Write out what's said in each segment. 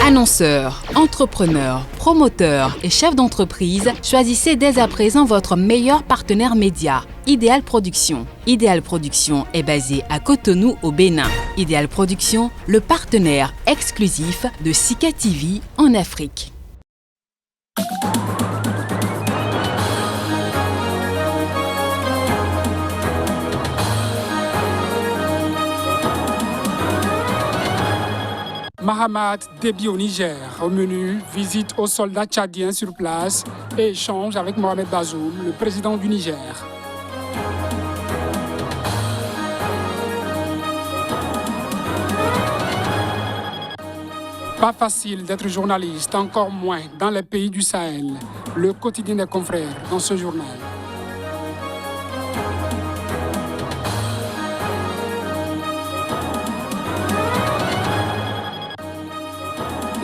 Annonceurs, entrepreneurs, promoteurs et chefs d'entreprise, choisissez dès à présent votre meilleur partenaire média, Ideal Production. Ideal Production est basé à Cotonou au Bénin. Ideal Production, le partenaire exclusif de Sika TV en Afrique. Mahamat Déby au Niger. Au menu, visite aux soldats tchadiens sur place et échange avec Mohamed Bazoum, le président du Niger. Pas facile d'être journaliste, encore moins dans les pays du Sahel. Le quotidien des confrères dans ce journal.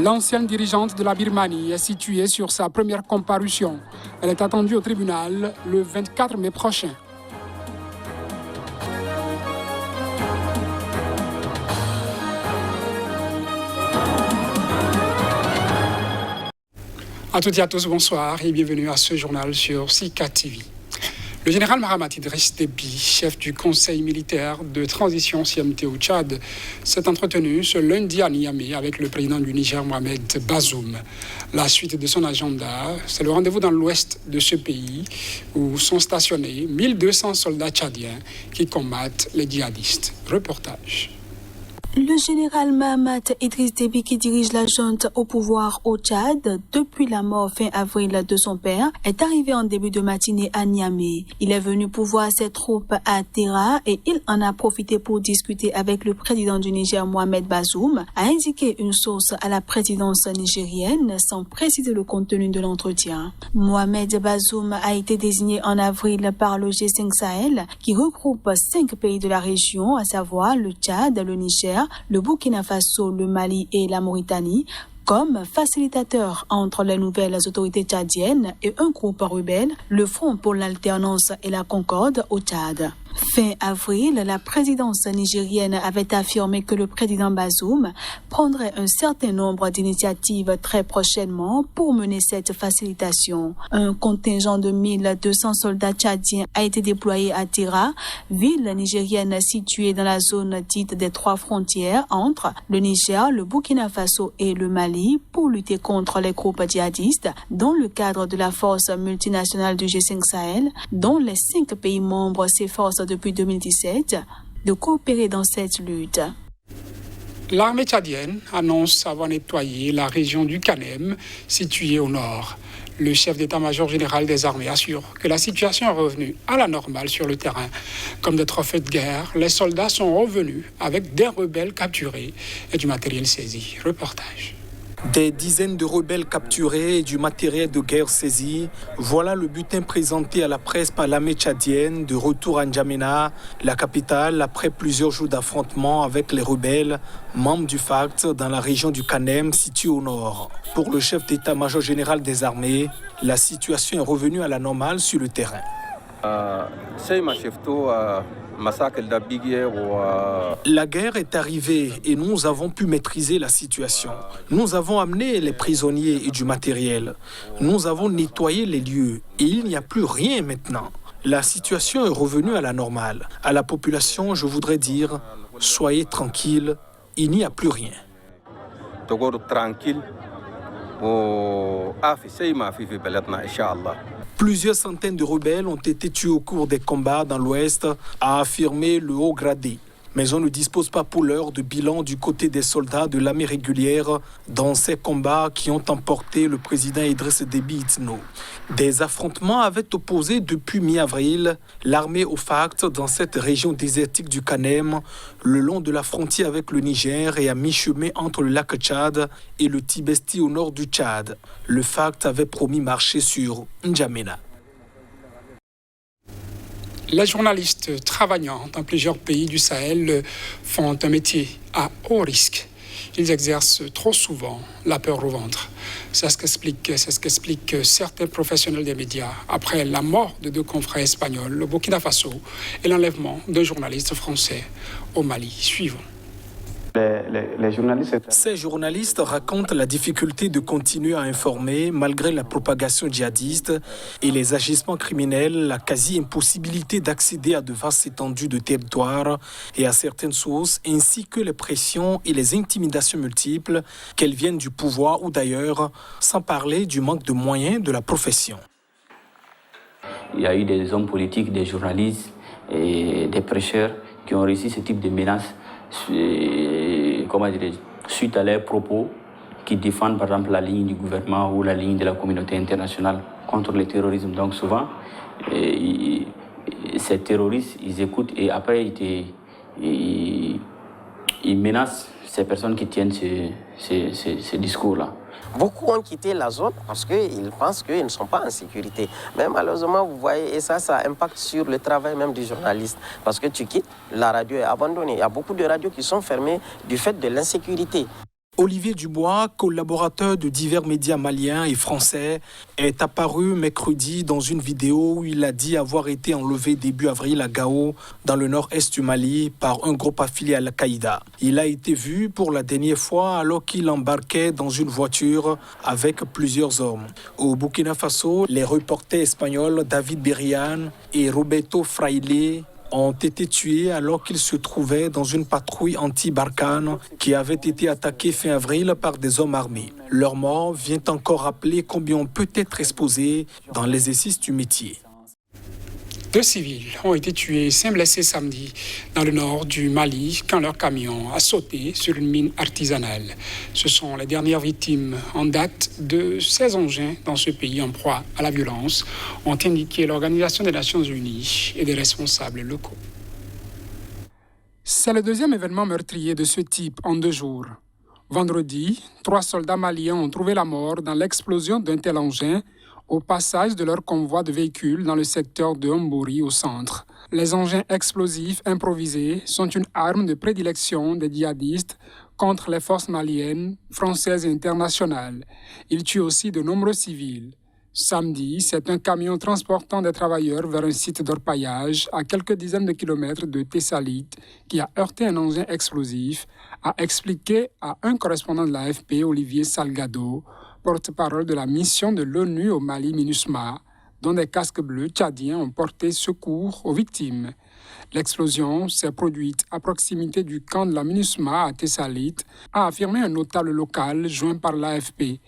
L'ancienne dirigeante de la Birmanie est située sur sa première comparution. Elle est attendue au tribunal le 24 mai prochain. À toutes et à tous, bonsoir et bienvenue à ce journal sur Sika TV. Le général Mahamat Idriss Déby, chef du conseil militaire de transition CMT au Tchad, s'est entretenu ce lundi à Niamey avec le président du Niger, Mohamed Bazoum. La suite de son agenda, c'est le rendez-vous dans l'ouest de ce pays où sont stationnés 1200 soldats tchadiens qui combattent les djihadistes. Reportage. Le général Mahamat Idriss Déby, qui dirige la junte au pouvoir au Tchad depuis la mort fin avril de son père, est arrivé en début de matinée à Niamey. Il est venu pourvoir ses troupes à Terra et il en a profité pour discuter avec le président du Niger, Mohamed Bazoum, a indiqué une source à la présidence nigérienne sans préciser le contenu de l'entretien. Mohamed Bazoum a été désigné en avril par le G5 Sahel, qui regroupe 5 pays de la région, à savoir le Tchad, le Niger, le Burkina Faso, le Mali et la Mauritanie, comme facilitateur entre les nouvelles autorités tchadiennes et un groupe rebelle, le Front pour l'alternance et la concorde au Tchad. Fin avril, la présidence nigérienne avait affirmé que le président Bazoum prendrait un certain nombre d'initiatives très prochainement pour mener cette facilitation. Un contingent de 1200 soldats tchadiens a été déployé à Terra, ville nigérienne située dans la zone dite des 3 frontières entre le Niger, le Burkina Faso et le Mali pour lutter contre les groupes djihadistes dans le cadre de la force multinationale du G5 Sahel, dont les 5 pays membres s'efforcent depuis 2017 de coopérer dans cette lutte. L'armée tchadienne annonce avoir nettoyé la région du Kanem, située au nord. Le chef d'état-major général des armées assure que la situation est revenue à la normale sur le terrain. Comme des trophées de guerre, les soldats sont revenus avec des rebelles capturés et du matériel saisi. Reportage. Des dizaines de rebelles capturés et du matériel de guerre saisi, voilà le butin présenté à la presse par l'armée tchadienne de retour à N'Djamena, la capitale, après plusieurs jours d'affrontements avec les rebelles, membres du FACT dans la région du Kanem, située au nord. Pour le chef d'état-major général des armées, la situation est revenue à la normale sur le terrain. La guerre est arrivée et nous avons pu maîtriser la situation. Nous avons amené les prisonniers et du matériel. Nous avons nettoyé les lieux et il n'y a plus rien maintenant. La situation est revenue à la normale. À la population, je voudrais dire, soyez tranquille, il n'y a plus rien. Plusieurs centaines de rebelles ont été tués au cours des combats dans l'Ouest, a affirmé le haut gradé. Mais on ne dispose pas pour l'heure de bilan du côté des soldats de l'armée régulière dans ces combats qui ont emporté le président Idriss Déby Itno. Des affrontements avaient opposé depuis mi-avril l'armée au FACT dans cette région désertique du Kanem, le long de la frontière avec le Niger et à mi-chemin entre le lac Tchad et le Tibesti au nord du Tchad. Le FACT avait promis marcher sur N'Djamena. Les journalistes travaillant dans plusieurs pays du Sahel font un métier à haut risque. Ils exercent trop souvent la peur au ventre. C'est ce qu'expliquent certains professionnels des médias après la mort de 2 confrères espagnols au Burkina Faso et l'enlèvement d'un journaliste français au Mali. Suivons. Les journalistes... Ces journalistes racontent la difficulté de continuer à informer malgré la propagation djihadiste et les agissements criminels, la quasi-impossibilité d'accéder à de vastes étendues de territoire et à certaines sources, ainsi que les pressions et les intimidations multiples, qu'elles viennent du pouvoir ou d'ailleurs, sans parler du manque de moyens de la profession. Il y a eu des hommes politiques, des journalistes et des prêcheurs qui ont réussi ce type de menaces suite à leurs propos qui défendent par exemple la ligne du gouvernement ou la ligne de la communauté internationale contre le terrorisme. Donc souvent, ces terroristes, ils écoutent et après ils menacent ces personnes qui tiennent ces discours-là. Beaucoup ont quitté la zone parce qu'ils pensent qu'ils ne sont pas en sécurité. Mais malheureusement, vous voyez, et ça impacte sur le travail même du journaliste. Parce que tu quittes, la radio est abandonnée. Il y a beaucoup de radios qui sont fermées du fait de l'insécurité. Olivier Dubois, collaborateur de divers médias maliens et français, est apparu mercredi dans une vidéo où il a dit avoir été enlevé début avril à Gao, dans le nord-est du Mali, par un groupe affilié à Al-Qaïda. Il a été vu pour la dernière fois alors qu'il embarquait dans une voiture avec plusieurs hommes. Au Burkina Faso, les reporters espagnols David Berian et Roberto Fraile ont été tués alors qu'ils se trouvaient dans une patrouille anti-Barkhane qui avait été attaquée fin avril par des hommes armés. Leur mort vient encore rappeler combien on peut être exposé dans l'exercice du métier. 2 civils ont été tués et 5 blessés samedi dans le nord du Mali quand leur camion a sauté sur une mine artisanale. Ce sont les dernières victimes en date de ces engins dans ce pays en proie à la violence, ont indiqué l'Organisation des Nations Unies et des responsables locaux. C'est le deuxième événement meurtrier de ce type en 2 jours. Vendredi, 3 soldats maliens ont trouvé la mort dans l'explosion d'un tel engin au passage de leur convoi de véhicules dans le secteur de Mbouri au centre. Les engins explosifs improvisés sont une arme de prédilection des djihadistes contre les forces maliennes, françaises et internationales. Ils tuent aussi de nombreux civils. Samedi, c'est un camion transportant des travailleurs vers un site d'orpaillage à quelques dizaines de kilomètres de Tessalit qui a heurté un engin explosif, a expliqué à un correspondant de l'AFP, Olivier Salgado, porte-parole de la mission de l'ONU au Mali, MINUSMA, dont des casques bleus tchadiens ont porté secours aux victimes. L'explosion s'est produite à proximité du camp de la MINUSMA à Tessalit, a affirmé un notable local joint par l'AFP.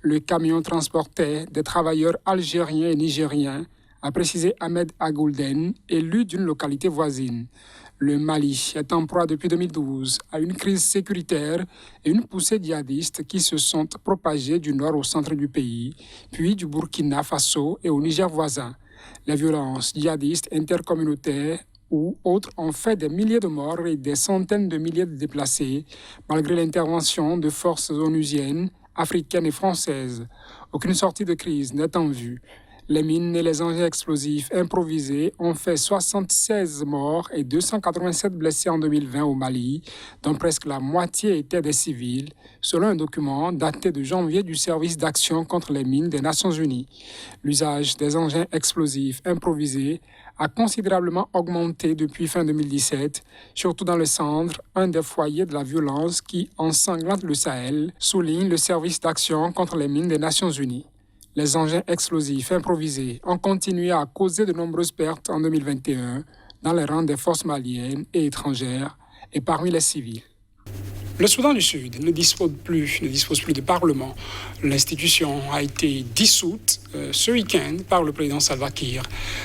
Le camion transportait des travailleurs algériens et nigériens, a précisé Ahmed Agoulden, élu d'une localité voisine. Le Mali est en proie depuis 2012 à une crise sécuritaire et une poussée djihadiste qui se sont propagées du nord au centre du pays, puis du Burkina Faso et au Niger voisin. Les violences djihadistes intercommunautaires ou autres ont fait des milliers de morts et des centaines de milliers de déplacés, malgré l'intervention de forces onusiennes, africaines et françaises. Aucune sortie de crise n'est en vue. Les mines et les engins explosifs improvisés ont fait 76 morts et 287 blessés en 2020 au Mali, dont presque la moitié étaient des civils, selon un document daté de janvier du service d'action contre les mines des Nations Unies. L'usage des engins explosifs improvisés a considérablement augmenté depuis fin 2017, surtout dans le centre, un des foyers de la violence qui ensanglante le Sahel, souligne le service d'action contre les mines des Nations Unies. Les engins explosifs improvisés ont continué à causer de nombreuses pertes en 2021 dans les rangs des forces maliennes et étrangères et parmi les civils. Le Soudan du Sud ne dispose plus de parlement. L'institution a été dissoute ce week-end par le président Salva Kiir.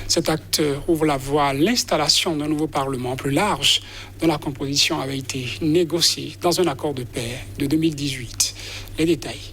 Cet acte ouvre la voie à l'installation d'un nouveau parlement plus large dont la composition avait été négociée dans un accord de paix de 2018. Les détails.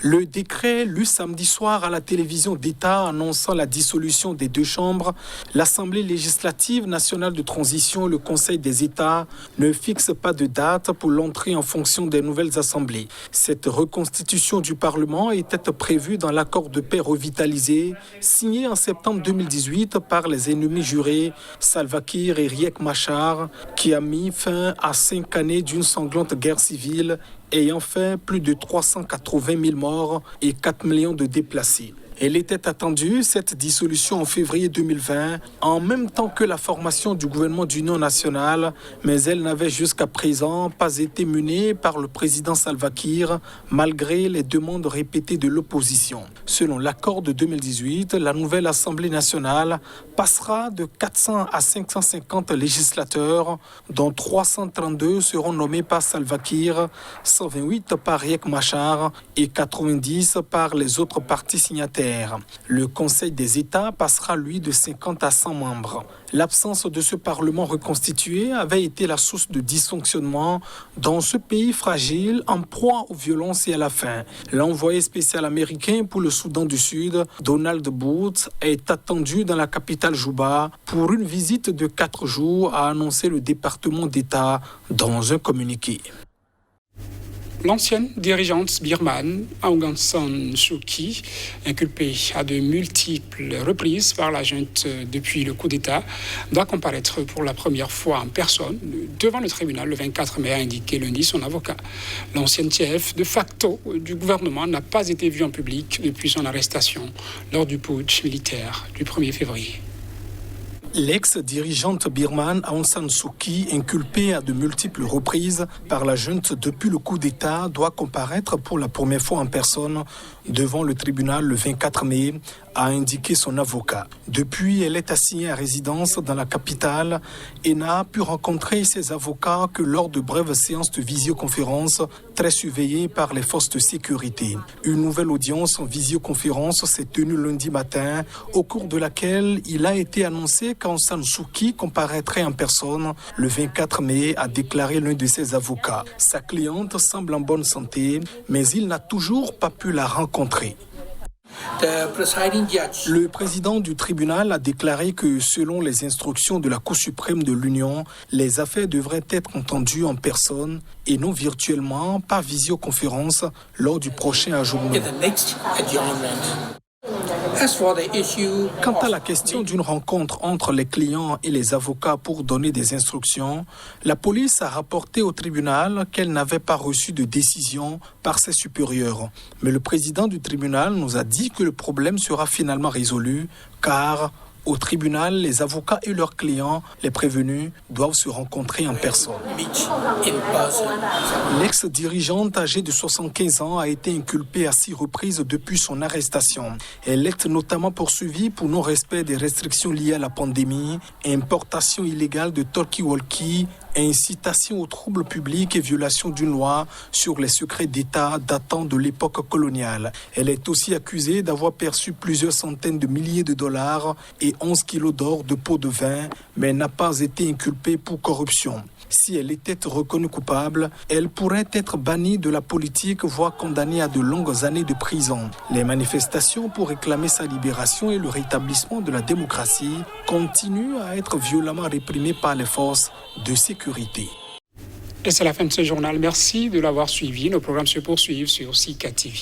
Le décret lu samedi soir à la télévision d'État annonçant la dissolution des 2 chambres, l'Assemblée législative nationale de transition et le Conseil des États ne fixe pas de date pour l'entrée en fonction des nouvelles assemblées. Cette reconstitution du Parlement était prévue dans l'accord de paix revitalisé signé en septembre 2018 par les ennemis jurés Salva Kiir et Riek Machar, qui a mis fin à 5 années d'une sanglante guerre civile ayant fait plus de 380 000 morts et 4 millions de déplacés. Elle était attendue, cette dissolution en février 2020, en même temps que la formation du gouvernement d'union nationale, mais elle n'avait jusqu'à présent pas été menée par le président Salva Kiir, malgré les demandes répétées de l'opposition. Selon l'accord de 2018, la nouvelle Assemblée nationale passera de 400 à 550 législateurs, dont 332 seront nommés par Salva Kiir, 128 par Riek Machar et 90 par les autres partis signataires. Le Conseil des États passera, lui, de 50 à 100 membres. L'absence de ce Parlement reconstitué avait été la source de dysfonctionnement dans ce pays fragile, en proie aux violences et à la faim. L'envoyé spécial américain pour le Soudan du Sud, Donald Booth, est attendu dans la capitale Juba pour une visite de 4 jours, a annoncé le département d'État dans un communiqué. L'ancienne dirigeante birmane Aung San Suu Kyi, inculpée à de multiples reprises par la junte depuis le coup d'État, doit comparaître pour la première fois en personne devant le tribunal le 24 mai, a indiqué lundi son avocat. L'ancienne chef de facto du gouvernement n'a pas été vue en public depuis son arrestation lors du putsch militaire du 1er février. L'ex-dirigeante birmane Aung San Suu Kyi, inculpée à de multiples reprises par la junte depuis le coup d'État, doit comparaître pour la première fois en personne devant le tribunal le 24 mai, a indiqué son avocat. Depuis, elle est assignée à résidence dans la capitale et n'a pu rencontrer ses avocats que lors de brèves séances de visioconférence très surveillées par les forces de sécurité. Une nouvelle audience en visioconférence s'est tenue lundi matin, au cours de laquelle il a été annoncé qu'Aung San Suu Kyi comparaîtrait en personne le 24 mai, a déclaré l'un de ses avocats. Sa cliente semble en bonne santé, mais il n'a toujours pas pu la rencontrer. Le président du tribunal a déclaré que selon les instructions de la Cour suprême de l'Union, les affaires devraient être entendues en personne et non virtuellement par visioconférence lors du prochain ajournement. Quant à la question d'une rencontre entre les clients et les avocats pour donner des instructions, la police a rapporté au tribunal qu'elle n'avait pas reçu de décision par ses supérieurs. Mais le président du tribunal nous a dit que le problème sera finalement résolu car au tribunal, les avocats et leurs clients, les prévenus, doivent se rencontrer en personne. L'ex-dirigeante âgée de 75 ans a été inculpée à 6 reprises depuis son arrestation. Elle est notamment poursuivie pour non-respect des restrictions liées à la pandémie, importation illégale de talkie-walkie, incitation aux troubles publics et violation d'une loi sur les secrets d'État datant de l'époque coloniale. Elle est aussi accusée d'avoir perçu plusieurs centaines de milliers de dollars et 11 kilos d'or de pots de vin, mais n'a pas été inculpée pour corruption. Si elle était reconnue coupable, elle pourrait être bannie de la politique, voire condamnée à de longues années de prison. Les manifestations pour réclamer sa libération et le rétablissement de la démocratie continuent à être violemment réprimées par les forces de sécurité. Et c'est la fin de ce journal. Merci de l'avoir suivi. Nos programmes se poursuivent sur Sika TV.